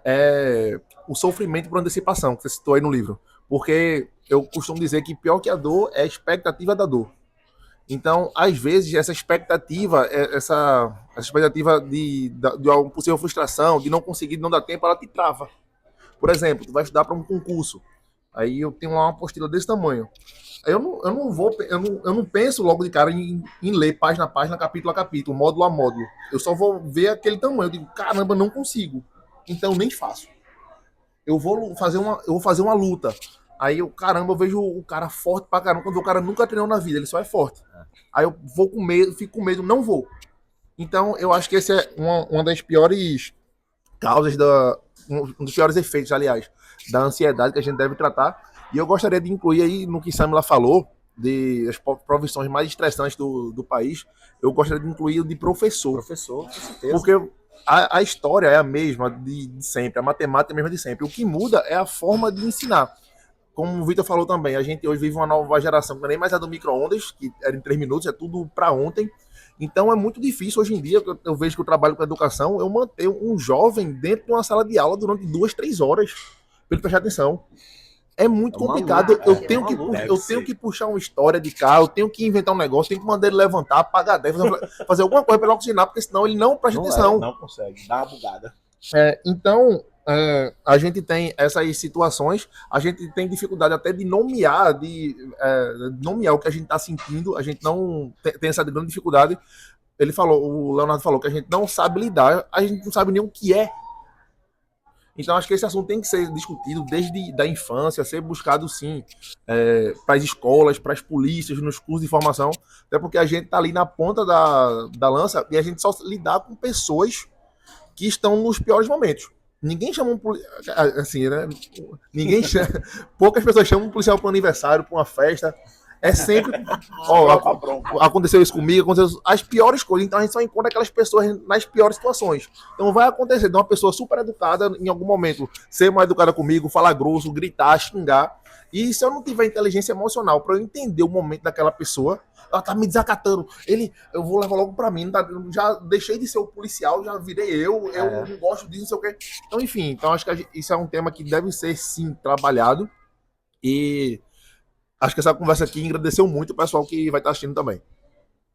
é o sofrimento por antecipação, que você citou aí no livro. Porque eu costumo dizer que pior que a dor é a expectativa da dor. Então, às vezes, essa expectativa de uma possível frustração, de não conseguir, de não dar tempo, ela te trava. Por exemplo, tu vai estudar para um concurso. Aí eu tenho lá uma apostila desse tamanho. Aí eu não penso logo de cara em ler página a página, capítulo a capítulo, módulo a módulo. Eu só vou ver aquele tamanho. Eu digo, caramba, não consigo. Então, nem faço. Eu vou fazer uma luta. Aí eu, caramba, eu vejo o cara forte pra caramba, quando o cara nunca treinou na vida, ele só é forte. Aí eu vou com medo, fico com medo, não vou. Então, eu acho que esse é uma das piores causas, um dos piores efeitos, aliás, da ansiedade que a gente deve tratar. E eu gostaria de incluir aí, no que Samila falou, das profissões mais estressantes do país, eu gostaria de incluir o de professor. Professor, com certeza. Porque a história é a mesma de sempre, a matemática é a mesma de sempre. O que muda é a forma de ensinar. Como o Vitor falou também, a gente hoje vive uma nova geração, que não é nem mais a do micro-ondas, que era em 3 minutos, é tudo para ontem. Então é muito difícil hoje em dia, eu vejo que eu trabalho com educação, eu manter um jovem dentro de uma sala de aula durante 2, 3 horas, para ele prestar atenção. É muito complicado. Eu tenho que puxar uma história de cá, eu tenho que inventar um negócio, tenho que mandar ele levantar, apagar 10, fazer alguma coisa para ele oxigenar, porque senão ele não presta atenção. Não consegue, dá uma bugada. Então, a gente tem essas situações, a gente tem dificuldade até de nomear, nomear o que a gente está sentindo, a gente não tem essa grande dificuldade. O Leonardo falou que a gente não sabe lidar, a gente não sabe nem o que é. Então acho que esse assunto tem que ser discutido desde a infância, ser buscado sim para as escolas, para as polícias, nos cursos de formação, até porque a gente está ali na ponta da lança e a gente só lidar com pessoas que estão nos piores momentos. Ninguém chama assim, né? Ninguém chama, poucas pessoas chamam um policial para um aniversário, para uma festa. É sempre. Aconteceu isso comigo, aconteceu as piores coisas. Então a gente só encontra aquelas pessoas nas piores situações. Então vai acontecer de uma pessoa super educada, em algum momento, ser mal educada comigo, falar grosso, gritar, xingar. E se eu não tiver inteligência emocional para eu entender o momento daquela pessoa, ela tá me desacatando. Eu vou levar logo para mim. Já deixei de ser o policial, já virei eu não gosto disso, não sei o quê. Então, enfim, acho que isso é um tema que deve ser, sim, trabalhado. E acho que essa conversa aqui agradeceu muito o pessoal que vai estar assistindo também.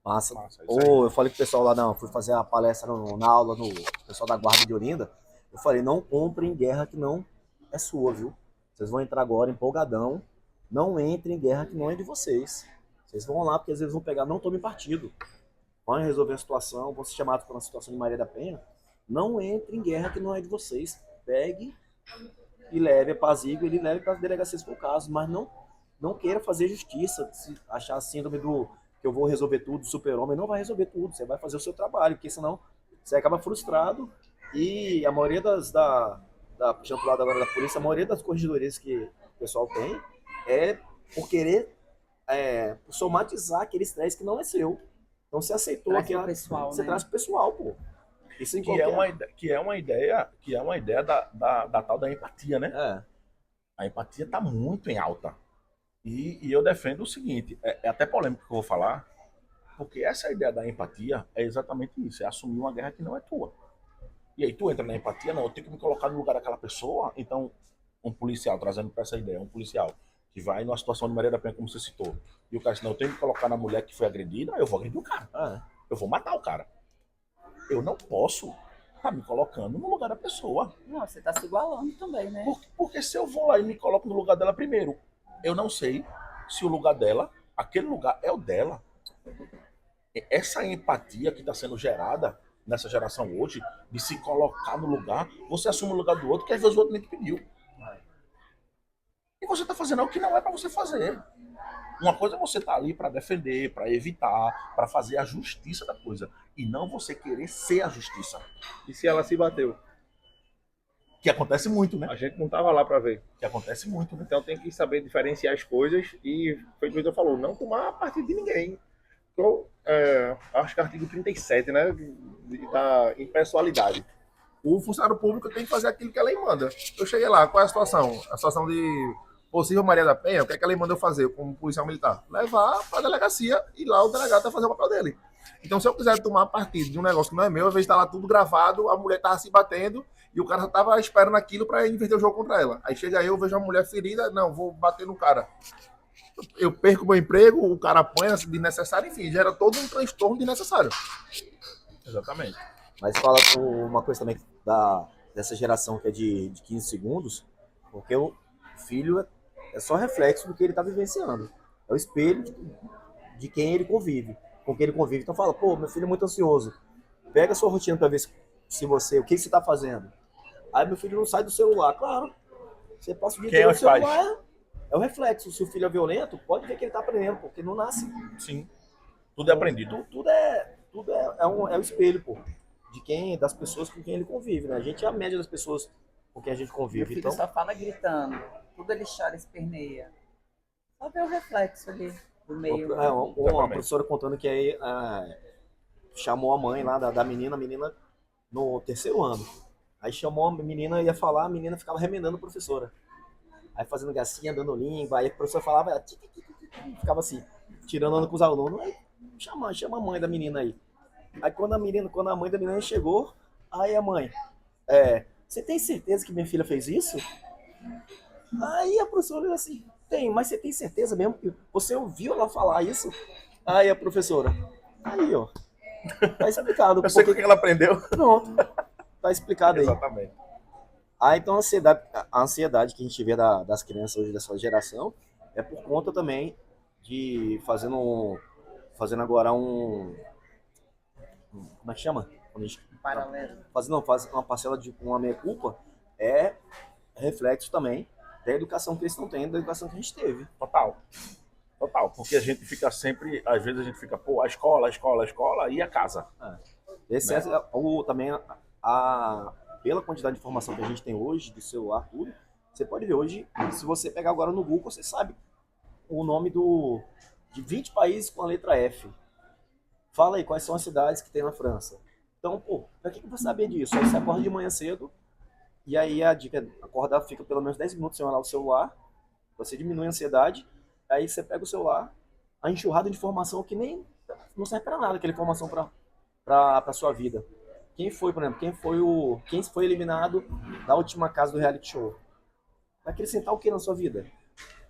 Massa. Eu falei com o pessoal lá, fui fazer a palestra na aula no pessoal da Guarda de Olinda. Eu falei, não comprem guerra que não é sua, viu? Vocês vão entrar agora empolgadão. Não entrem em guerra que não é de vocês. Vocês vão lá porque às vezes vão pegar, não tomem partido. Vão resolver a situação, vão ser chamados para uma situação de Maria da Penha. Não entrem em guerra que não é de vocês. Pegue e leve, apazigue, ele leve para as delegacias por caso, mas não queira fazer justiça, se achar a síndrome do que eu vou resolver tudo, super-homem, não vai resolver tudo, você vai fazer o seu trabalho, porque senão você acaba frustrado e a maioria puxando pro lado agora da polícia, a maioria das corregedorias que o pessoal tem é por querer somatizar aquele estresse que não é seu. Então você aceitou aquilo, pessoal, você né? traz pro pessoal, pô. Isso que é uma ideia da tal da empatia, né? A empatia está muito em alta. E eu defendo o seguinte, é até polêmico que eu vou falar, porque essa ideia da empatia é exatamente isso, é assumir uma guerra que não é tua. E aí tu entra na empatia, não, eu tenho que me colocar no lugar daquela pessoa. Então, um policial, trazendo para essa ideia, um policial que vai numa situação de Maria da Penha, como você citou, e o cara diz, não, eu tenho que me colocar na mulher que foi agredida, eu vou agredir o cara. Eu vou matar o cara. Eu não posso estar me colocando no lugar da pessoa. Não, você tá se igualando também, né? Porque se eu vou lá e me coloco no lugar dela primeiro, eu não sei se o lugar dela, aquele lugar é o dela. Essa empatia que está sendo gerada nessa geração hoje, de se colocar no lugar, você assume o lugar do outro, que às vezes o outro nem te pediu. E você está fazendo algo que não é para você fazer. Uma coisa é você estar ali para defender, para evitar, para fazer a justiça da coisa. E não você querer ser a justiça. E se ela se bateu? Que acontece muito, né? A gente não estava lá para ver. Que acontece muito, né? Então tem que saber diferenciar as coisas e, foi o que o Vitor falou, não tomar partido de ninguém. Então, acho que o artigo 37, né, está em pessoalidade. O funcionário público tem que fazer aquilo que a lei manda. Eu cheguei lá, qual é a situação? A situação de possível Maria da Penha, o que é que a lei manda eu fazer como policial militar? Levar para a delegacia e lá o delegado vai fazer o papel dele. Então, se eu quiser tomar partido de um negócio que não é meu, às vezes está lá tudo gravado, a mulher estava se batendo e o cara só estava esperando aquilo para inverter o jogo contra ela. Aí chega eu, vejo a mulher ferida, não, vou bater no cara. Eu perco meu emprego, o cara apanha desnecessário, enfim, gera todo um transtorno desnecessário. Exatamente. Mas fala uma coisa também dessa geração que é de 15 segundos, porque o filho é só reflexo do que ele está vivenciando. É o espelho de quem ele convive, com quem ele convive. Então fala, pô, meu filho é muito ansioso. Pega a sua rotina para ver o que você está fazendo. Aí meu filho não sai do celular. Claro, você passa o dia inteiro no celular. É o reflexo. Se o filho é violento, pode ver que ele está aprendendo, porque não nasce. Sim. Tudo é aprendido. Tudo é o espelho, pô, das pessoas com quem ele convive, né? A gente é a média das pessoas com quem a gente convive. Meu filho só fala gritando. Tudo ele chora, esperneia. Só vê o reflexo ali do meio. Uma professora contando que aí chamou a mãe lá da menina, a menina no 3º ano. Aí chamou a menina, ia falar, a menina ficava remendando a professora. Aí fazendo gracinha, dando língua, aí a professora falava, ficava assim, tirando onda com os alunos. Aí chama a mãe da menina aí. Aí quando a mãe da menina chegou, aí a mãe, você tem certeza que minha filha fez isso? Aí a professora olhou assim, tem, mas você tem certeza mesmo que você ouviu ela falar isso? Aí a professora, aí ó, tá explicado. Eu sei o que ela aprendeu. Pronto, tá explicado aí. Exatamente. Então a ansiedade que a gente vê das crianças hoje dessa geração é por conta também de fazendo agora como é que chama? Quando a gente Paralelo. faz uma parcela de uma meia-culpa, é reflexo também da educação que eles estão tendo, da educação que a gente teve. Total. Total. Porque a gente fica sempre, às vezes a gente fica, pô, a escola e a casa. Excesso, também pela quantidade de informação que a gente tem hoje, do celular, tudo, você pode ver hoje, se você pegar agora no Google, você sabe o nome de 20 países com a letra F. Fala aí quais são as cidades que tem na França. Então, pô, pra que você saber disso? Aí você acorda de manhã cedo, e aí a dica é acordar, fica pelo menos 10 minutos sem olhar o celular, você diminui a ansiedade, aí você pega o celular, a enxurrada de informação que nem não serve pra nada, aquela informação pra sua vida. Quem foi, por exemplo, quem foi eliminado da última casa do reality show? Vai acrescentar o que na sua vida?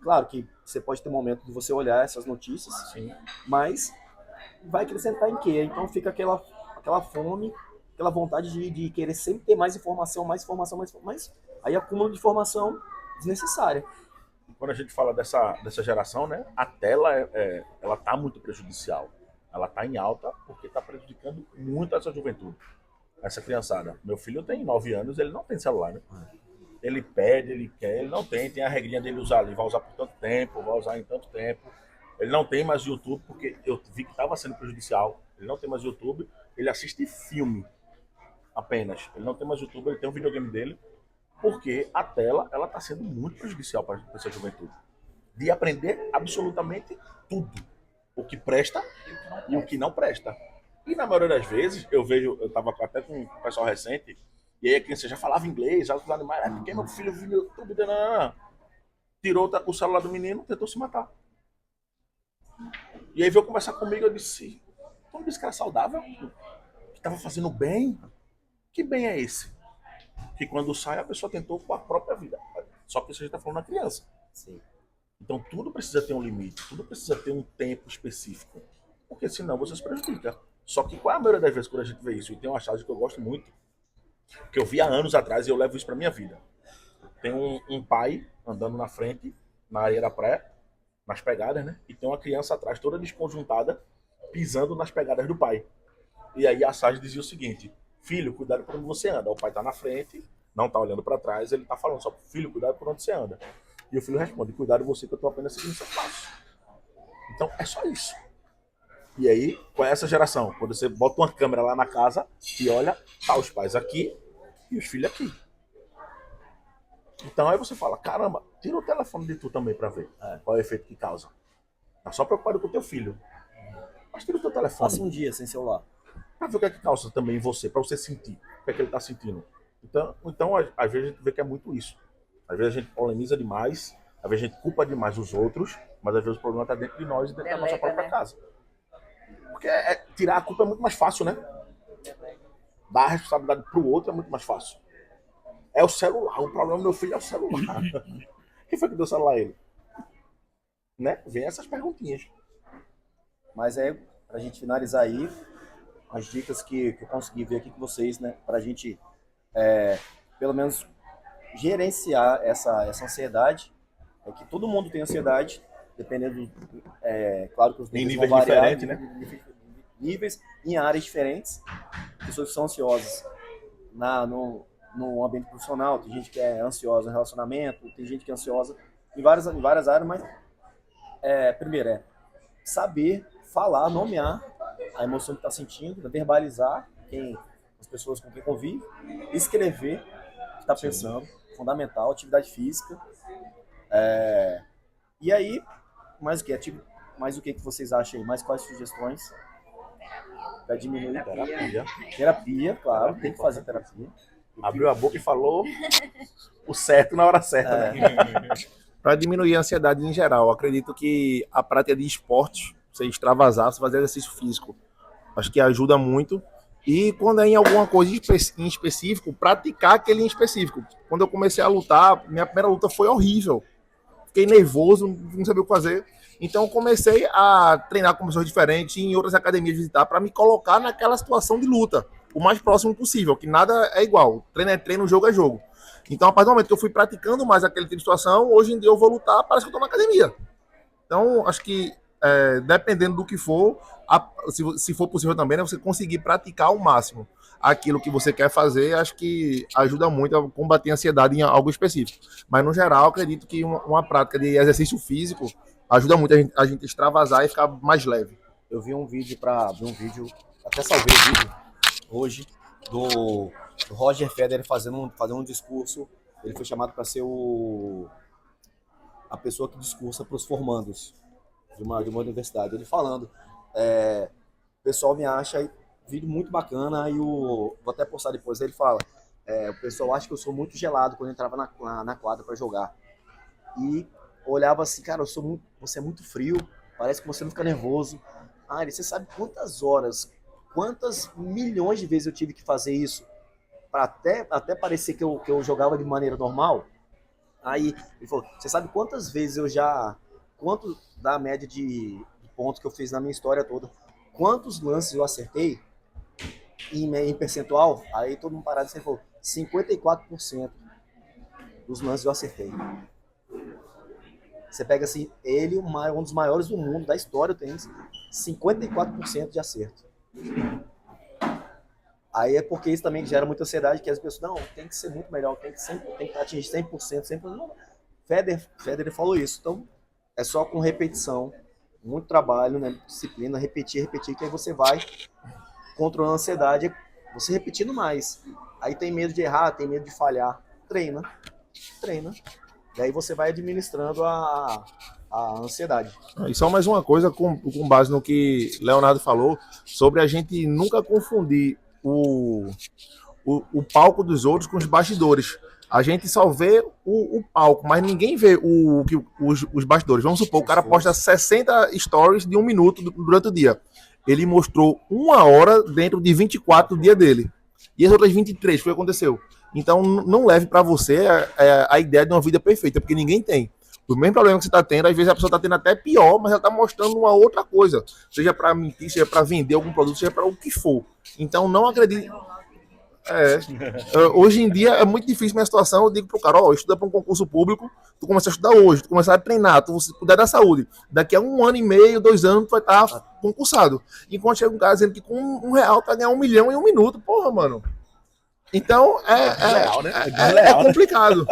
Claro que você pode ter um momento de você olhar essas notícias, sim, mas vai acrescentar em quê? Então fica aquela fome, aquela vontade de querer sempre ter mais informação, mas aí acúmulo de informação desnecessária. Quando a gente fala dessa geração, né, a tela ela tá muito prejudicial. Ela tá em alta porque tá prejudicando muito essa juventude, essa criançada. Meu filho tem 9 anos, ele não tem celular, né? Ele pede, ele quer, ele não tem a regrinha dele usar ali, vai usar por tanto tempo, vai usar em tanto tempo. Ele não tem mais YouTube, porque eu vi que estava sendo prejudicial. Ele não tem mais YouTube, ele assiste filme apenas. Ele não tem mais YouTube, ele tem um videogame dele, porque a tela, ela está sendo muito prejudicial para essa juventude. De aprender absolutamente tudo. O que presta e o que não presta. E na maioria das vezes, eu estava até com um pessoal recente, e aí a criança já falava inglês, já os animais, porque meu filho viu no YouTube, tirou o celular do menino, tentou se matar. E aí veio conversar comigo, eu disse, tu não disse que era saudável? Que estava fazendo bem? Que bem é esse? Que quando sai, a pessoa tentou com a própria vida. Só que isso a gente está falando da criança. Sim. Então tudo precisa ter um limite, tudo precisa ter um tempo específico. Porque senão você se prejudica. Só que qual é a maioria das vezes quando a gente vê isso? E tem uma charge que eu gosto muito, que eu vi há anos atrás e eu levo isso pra minha vida. Tem um pai andando na frente, na areia da praia, nas pegadas, né? E tem uma criança atrás, toda desconjuntada, pisando nas pegadas do pai. E aí a Sage dizia o seguinte, filho, cuidado por onde você anda. O pai tá na frente, não tá olhando pra trás, ele tá falando só, filho, cuidado por onde você anda. E o filho responde, cuidado você que eu tô apenas seguindo seu passo. Então é só isso. E aí, com essa geração, quando você bota uma câmera lá na casa e olha, tá os pais aqui e os filhos aqui. Então aí você fala, caramba, tira o telefone de tu também pra ver qual é o efeito que causa. Tá só preocupado com o teu filho. Mas tira o teu telefone. Passa um dia sem celular. Pra ver o que é que causa também em você, pra você sentir o que é que ele tá sentindo. Então às vezes a gente vê que é muito isso. Às vezes a gente polemiza demais, às vezes a gente culpa demais os outros, mas às vezes o problema tá dentro de nós e dentro da nossa própria casa. Porque tirar a culpa é muito mais fácil, né? Dar a responsabilidade pro outro é muito mais fácil. É o celular. O problema do meu filho é o celular. Quem foi que deu o celular a ele? Né? Vem essas perguntinhas. Mas pra gente finalizar aí, as dicas que eu consegui ver aqui com vocês, né? Pra gente, pelo menos, gerenciar essa ansiedade. É que todo mundo tem ansiedade, dependendo, claro que os níveis níveis vão variar, diferentes, né? Níveis em áreas diferentes. Pessoas que são ansiosas no ambiente profissional, tem gente que é ansiosa no relacionamento, tem gente que é ansiosa em várias áreas, mas primeiro saber falar, nomear a emoção que está sentindo, verbalizar as pessoas com quem convive, escrever o que está pensando, fundamental, atividade física. E aí, mais o que vocês acham aí? Mais quais sugestões? Para diminuir terapia, claro, tem que fazer terapia. Abriu a boca e falou o certo na hora certa, né? Para diminuir a ansiedade em geral, acredito que a prática de esportes, você extravasar, você fazer exercício físico, acho que ajuda muito. E quando é em alguma coisa em específico, praticar aquele em específico. Quando eu comecei a lutar, minha primeira luta foi horrível. Fiquei nervoso, não sabia o que fazer. Então eu comecei a treinar com pessoas diferentes, em outras academias visitar, para me colocar naquela situação de luta, o mais próximo possível, que nada é igual. Treino é treino, jogo é jogo. Então, a partir do momento que eu fui praticando mais aquele tipo de situação, hoje em dia eu vou lutar, parece que eu estou na academia. Então, acho que dependendo do que for, se for possível também, né, você conseguir praticar ao máximo aquilo que você quer fazer, acho que ajuda muito a combater a ansiedade em algo específico. Mas, no geral, acredito que uma prática de exercício físico ajuda muito a gente extravasar e ficar mais leve. Eu vi um vídeo até salvei o vídeo hoje, do Roger Federer fazendo um discurso. Ele foi chamado para ser a pessoa que discursa para os formandos de uma universidade. Ele falando, o pessoal me acha vídeo muito bacana, e vou até postar depois. Ele fala, o pessoal acha que eu sou muito gelado quando eu entrava na quadra para jogar. E olhava assim, cara, você é muito frio, parece que você não fica nervoso. Você sabe quantas milhões de vezes eu tive que fazer isso para até parecer que eu jogava de maneira normal? Aí ele falou, você sabe quantas vezes quanto da média de pontos que eu fiz na minha história toda, quantos lances eu acertei em percentual? Aí todo mundo parado e falou, 54% dos lances eu acertei. Você pega assim, ele, um dos maiores do mundo, da história do tênis, 54% de acerto. Aí é porque isso também gera muita ansiedade, que as pessoas, não, tem que ser muito melhor, tem que atingir 100%, 100%. Não, Federer falou isso. Então, é só com repetição, muito trabalho, né, disciplina, repetir, que aí você vai controlando a ansiedade, você repetindo mais. Aí tem medo de errar, tem medo de falhar. Treina. E aí você vai administrando a ansiedade. E só mais uma coisa, com base no que Leonardo falou, sobre a gente nunca confundir o palco dos outros com os bastidores. A gente só vê o palco, mas ninguém vê os bastidores. Vamos supor, o cara posta 60 stories de 1 minuto durante o dia. Ele mostrou 1 hora dentro de 24 do dia dele. E as outras 23, foi o que aconteceu. Então, não leve para você a ideia de uma vida perfeita, porque ninguém tem. O mesmo problema que você está tendo, às vezes a pessoa está tendo até pior, mas ela está mostrando uma outra coisa. Seja para mentir, seja para vender algum produto, seja para o que for. Então, não acredite. Hoje em dia é muito difícil minha situação. Eu digo pro cara, estuda para um concurso público, tu começa a estudar hoje, tu começa a treinar, tu cuidar da saúde. Daqui a 1 ano e meio, 2 anos, tu vai estar concursado. Enquanto chega um cara dizendo que com R$1 tu vai ganhar 1 milhão em 1 minuto. Porra, mano. Então, é complicado.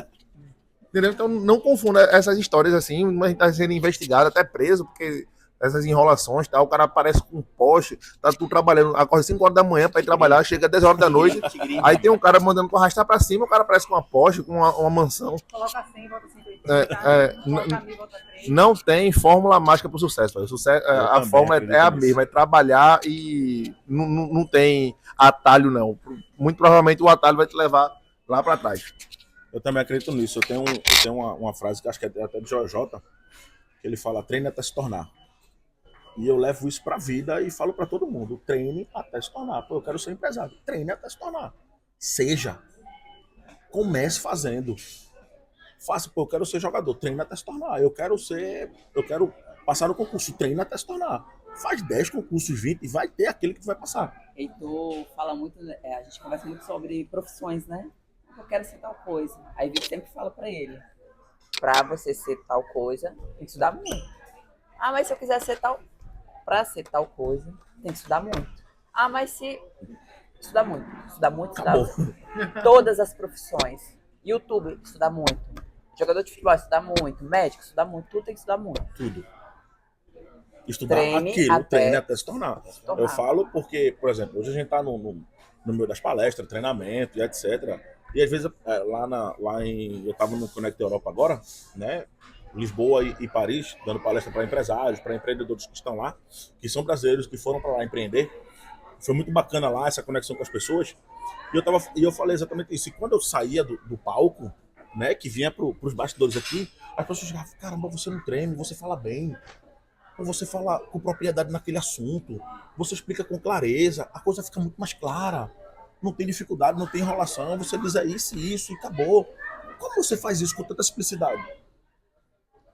Entendeu? Então, não confunda essas histórias assim, mas a gente tá sendo investigado, até preso, porque essas enrolações, tá? O cara aparece com um poste, tá tu trabalhando, acorda 5 horas da manhã pra ir trabalhar, chega 10 horas da noite, aí tem um cara mandando tu arrastar pra cima, o cara aparece com uma poste, com uma mansão. Coloca 100, volta 180. Não tem fórmula mágica pro sucesso. O sucesso, a fórmula é a mesma, é trabalhar e não tem atalho, não. Muito provavelmente o atalho vai te levar lá pra trás. Eu também acredito nisso. Eu tenho uma frase que acho que é até de JJ, que ele fala, treine até se tornar. E eu levo isso pra vida e falo pra todo mundo, treine até se tornar. Pô, eu quero ser empresário, treine até se tornar. Seja. Comece fazendo. Faça, pô, eu quero ser jogador, treine até se tornar. Eu quero passar no concurso, treine até se tornar. Faz 10 concursos, 20 e vai ter aquele que tu vai passar. Heitor fala muito, a gente conversa muito sobre profissões, né? Eu quero ser tal coisa. Aí Vitor sempre fala pra ele, pra você ser tal coisa, tem que estudar muito. Mas se eu quiser ser tal, pra ser tal coisa, tem que estudar muito. Mas se estudar muito. Todas as profissões. YouTube, estudar muito. Jogador de futebol, estudar muito. Médico, estudar muito. Tudo tem que estudar muito. Tudo. Estudar treine até se tornar. Eu falo porque, por exemplo, hoje a gente tá no meio das palestras, treinamento e etc. E às vezes, eu estava no Conecta Europa agora, né? Lisboa e Paris, dando palestra para empresários, para empreendedores que estão lá, que são brasileiros, que foram para lá empreender. Foi muito bacana lá essa conexão com as pessoas. E eu falei exatamente isso. E quando eu saía do palco, né, que vinha para os bastidores aqui, as pessoas chegavam, caramba, você não treme, você fala bem, você fala com propriedade naquele assunto, você explica com clareza, a coisa fica muito mais clara. Não tem dificuldade, não tem enrolação, você diz isso e isso e acabou. Como você faz isso com tanta simplicidade?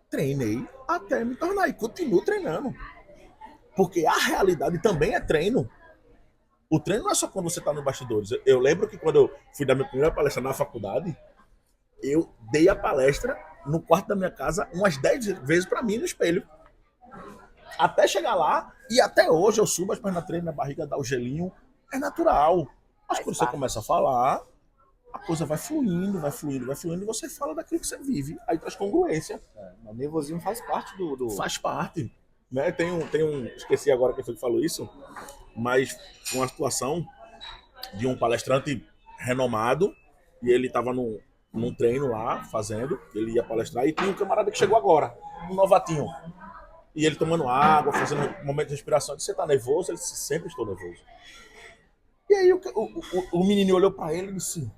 Treinei até me tornar e continuo treinando. Porque a realidade também é treino. O treino não é só quando você está nos bastidores. Eu lembro que quando eu fui dar minha primeira palestra na faculdade, Eu dei a palestra no quarto da minha casa umas 10 vezes para mim no espelho. Até chegar lá, e até hoje eu subo as pernas tremem, minha barriga dá o gelinho. É natural. Mas quando você começa a falar, a coisa vai fluindo, e você fala daquilo que você vive. Aí traz congruência. O nervosismo faz parte do... Faz parte. Né? Tem um. Esqueci agora quem foi que falou isso, mas foi uma situação de um palestrante renomado, e ele estava num treino lá, fazendo, ele ia palestrar, e tinha um camarada que chegou agora, um novatinho. E ele tomando água, fazendo um momento de respiração. Eu disse, você tá nervoso? Ele disse, sempre estou nervoso. E aí o menino olhou para ele e disse,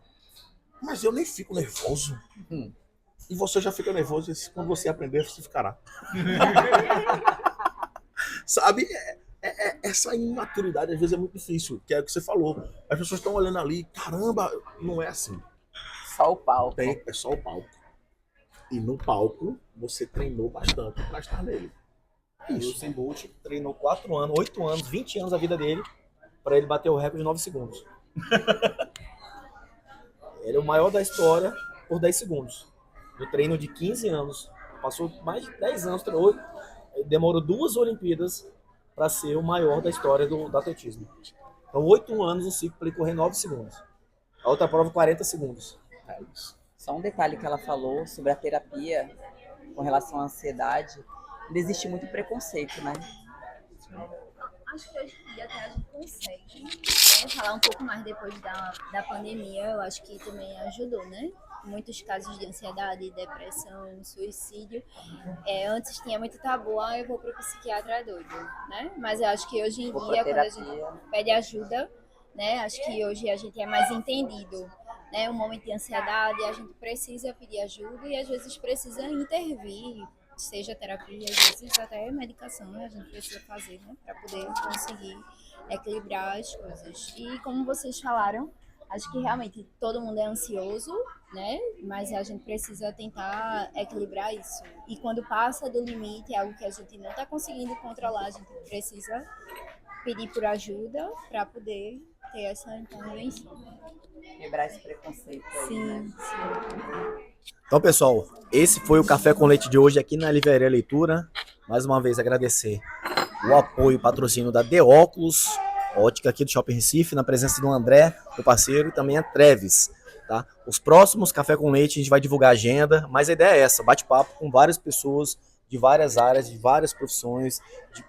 mas eu nem fico nervoso. E você já fica nervoso, e quando você aprender, você ficará. Sabe? Essa imaturidade às vezes é muito difícil, que é o que você falou. As pessoas estão olhando ali, caramba, não é assim. Só o palco. É só o palco. E no palco, você treinou bastante para estar nele. O Usain Bolt treinou 4 anos, 8 anos, 20 anos da vida dele para ele bater o recorde de 9 segundos. Ele é o maior da história por 10 segundos. No treino de 15 anos, passou mais de 10 anos, treinou, demorou 2 Olimpíadas para ser o maior da história do atletismo. Então, 8 anos no ciclo para ele correr 9 segundos. A outra prova, 40 segundos. É isso. Só um detalhe que ela falou sobre a terapia com relação à ansiedade. Ainda existe muito preconceito, né? Acho que hoje em dia até a gente consegue, né, falar um pouco mais depois da pandemia. Eu acho que também ajudou, né? Muitos casos de ansiedade, depressão, suicídio. Antes tinha muito tabu, eu vou pro psiquiatra doido, né? Mas eu acho que hoje em dia, quando a gente pede ajuda, né? Acho que hoje a gente é mais entendido, né? Um momento de ansiedade, a gente precisa pedir ajuda e às vezes precisa intervir, seja terapia, às vezes até medicação, né? A gente precisa fazer, né? Para poder conseguir equilibrar as coisas. E como vocês falaram, acho que realmente todo mundo é ansioso, né? Mas a gente precisa tentar equilibrar isso. E quando passa do limite, é algo que a gente não está conseguindo controlar, a gente precisa pedir por ajuda para poder ter essa intervenção. Quebrar esse preconceito aí, né? Sim. Então, pessoal, esse foi o Café com Leite de hoje aqui na Livraria Leitura. Mais uma vez agradecer o apoio e patrocínio da The Óculos, ótica aqui do Shopping Recife, na presença do André, meu parceiro, e também a Treves. Tá? Os próximos Café com Leite a gente vai divulgar a agenda, mas a ideia é essa, bate-papo com várias pessoas de várias áreas, de várias profissões,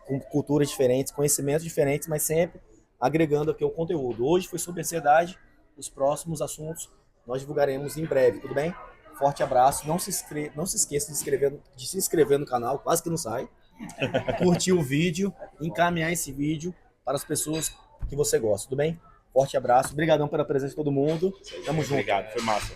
com culturas diferentes, conhecimentos diferentes, mas sempre agregando aqui o conteúdo. Hoje foi sobre ansiedade, os próximos assuntos nós divulgaremos em breve, tudo bem? Forte abraço, não se esqueça de se inscrever no canal, quase que não sai, curtir o vídeo, encaminhar esse vídeo para as pessoas que você gosta, tudo bem? Forte abraço, obrigadão pela presença de todo mundo, tamo junto. Obrigado, foi massa.